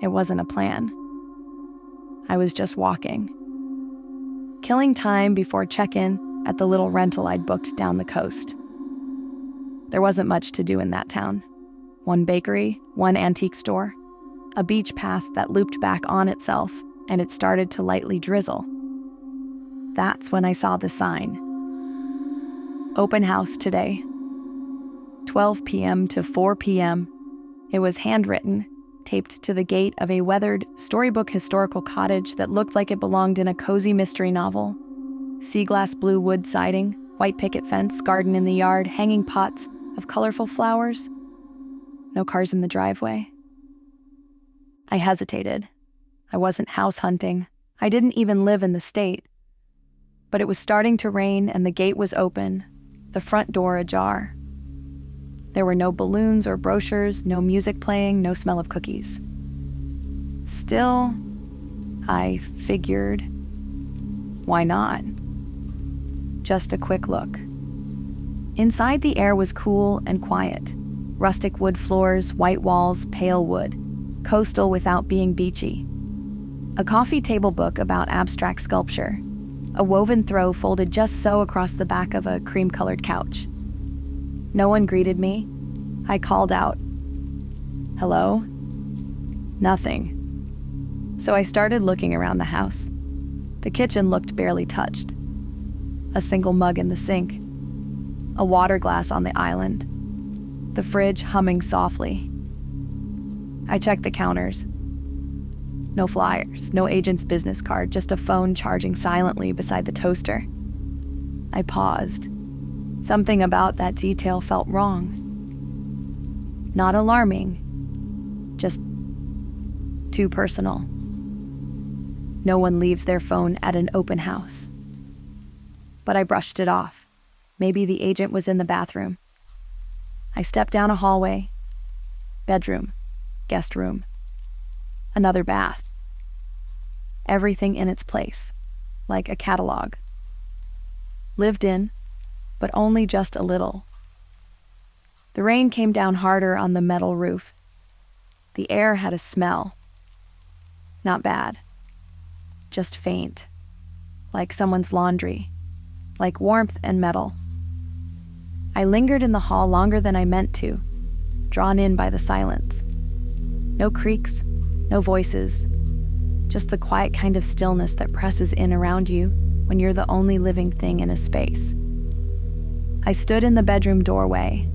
It wasn't a plan. I was just walking, killing time before check-in at the little rental I'd booked down the coast. There wasn't much to do in that town. One bakery, one antique store, a beach path that looped back on itself, and it started to lightly drizzle. That's when I saw the sign. Open house today. 12 p.m. to 4 p.m. It was handwritten, taped to the gate of a weathered, storybook historical cottage that looked like it belonged in a cozy mystery novel. Sea glass blue wood siding, white picket fence, garden in the yard, hanging pots of colorful flowers. No cars in the driveway. I hesitated. I wasn't house hunting. I didn't even live in the state. But it was starting to rain and the gate was open, the front door ajar. There were no balloons or brochures, no music playing, no smell of cookies. Still, I figured, why not? Just a quick look. Inside, the air was cool and quiet. Rustic wood floors, white walls, pale wood. Coastal without being beachy. A coffee table book about abstract sculpture. A woven throw folded just so across the back of a cream-colored couch. No one greeted me. I called out, "Hello?" Nothing. So I started looking around the house. The kitchen looked barely touched. A single mug in the sink. A water glass on the island. The fridge humming softly. I checked the counters. No flyers, no agent's business card, just a phone charging silently beside the toaster. I paused. Something about that detail felt wrong. Not alarming, just too personal. No one leaves their phone at an open house. But I brushed it off. Maybe the agent was in the bathroom. I stepped down a hallway. Bedroom, guest room, another bath. Everything in its place, like a catalog. Lived in, but only just a little. The rain came down harder on the metal roof. The air had a smell. Not bad. Just faint. Like someone's laundry. Like warmth and metal. I lingered in the hall longer than I meant to, drawn in by the silence. No creaks, no voices. Just the quiet kind of stillness that presses in around you when you're the only living thing in a space. I stood in the bedroom doorway.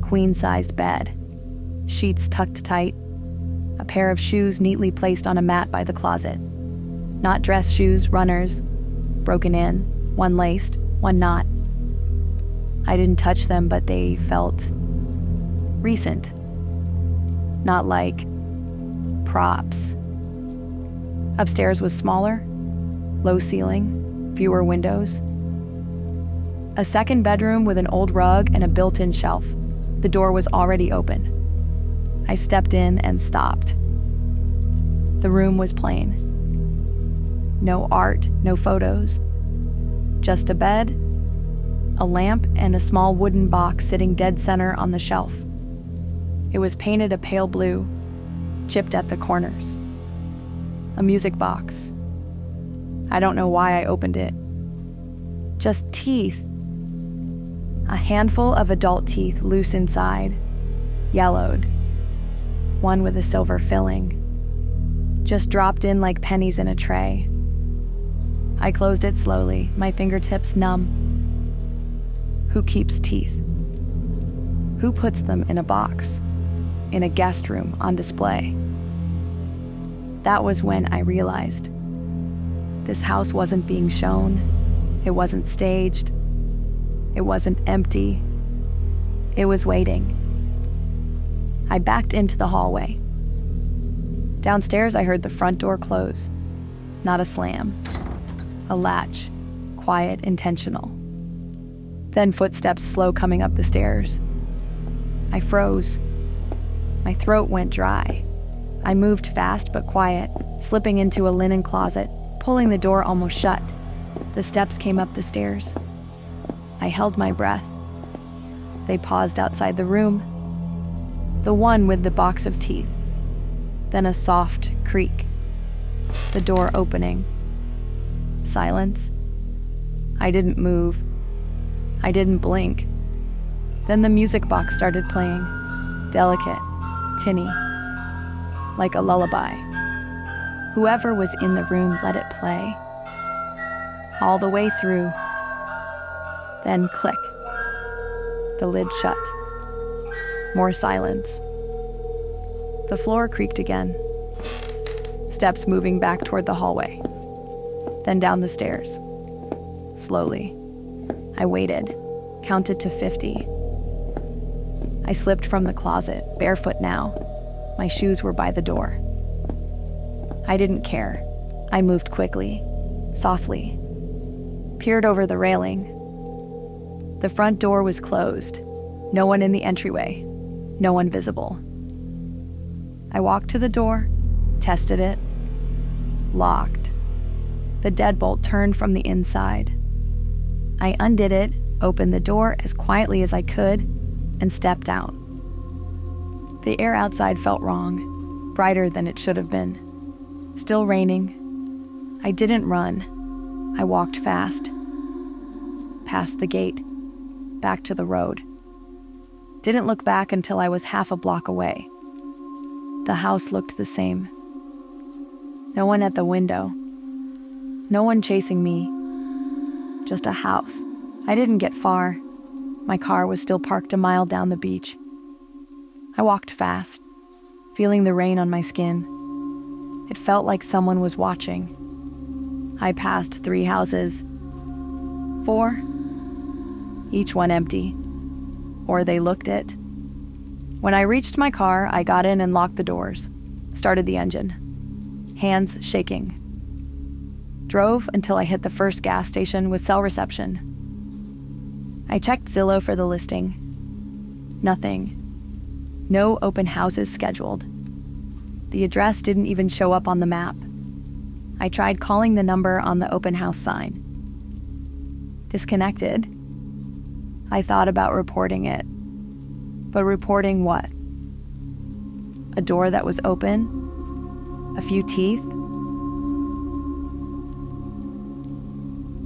Queen-sized bed. Sheets tucked tight. A pair of shoes neatly placed on a mat by the closet. Not dress shoes, runners. Broken in, one laced, one not. I didn't touch them, but they felt recent. Not like props. Upstairs was smaller, low ceiling, fewer windows. A second bedroom with an old rug and a built-in shelf. The door was already open. I stepped in and stopped. The room was plain. No art, no photos. Just a bed, a lamp, and a small wooden box sitting dead center on the shelf. It was painted a pale blue, chipped at the corners. A music box. I don't know why I opened it. Just teeth. A handful of adult teeth loose inside, yellowed. One with a silver filling. Just dropped in like pennies in a tray. I closed it slowly, my fingertips numb. Who keeps teeth? Who puts them in a box? In a guest room on display? That was when I realized this house wasn't being shown. It wasn't staged. It wasn't empty. It was waiting. I backed into the hallway. Downstairs, I heard the front door close. Not a slam. A latch. Quiet, intentional. Then footsteps slow coming up the stairs. I froze. My throat went dry. I moved fast but quiet, slipping into a linen closet, pulling the door almost shut. The steps came up the stairs. I held my breath. They paused outside the room. The one with the box of teeth. Then a soft creak. The door opening. Silence. I didn't move. I didn't blink. Then the music box started playing. Delicate, tinny, like a lullaby. Whoever was in the room let it play. All the way through. Then click. The lid shut. More silence. The floor creaked again. Steps moving back toward the hallway. Then down the stairs. Slowly. I waited, counted to 50. I slipped from the closet, barefoot now. My shoes were by the door. I didn't care. I moved quickly, softly. Peered over the railing. The front door was closed. No one in the entryway. No one visible. I walked to the door, tested it. Locked. The deadbolt turned from the inside. I undid it, opened the door as quietly as I could, and stepped out. The air outside felt wrong, brighter than it should have been. Still raining. I didn't run. I walked fast. Past the gate. Back to the road. Didn't look back until I was half a block away. The house looked the same. No one at the window. No one chasing me. Just a house. I didn't get far. My car was still parked a mile down the beach. I walked fast, feeling the rain on my skin. It felt like someone was watching. I passed 3 houses. 4. Each one empty. Or they looked it. When I reached my car, I got in and locked the doors. Started the engine. Hands shaking. Drove until I hit the first gas station with cell reception. I checked Zillow for the listing. Nothing. No open houses scheduled. The address didn't even show up on the map. I tried calling the number on the open house sign. Disconnected. I thought about reporting it. But reporting what? A door that was open? A few teeth?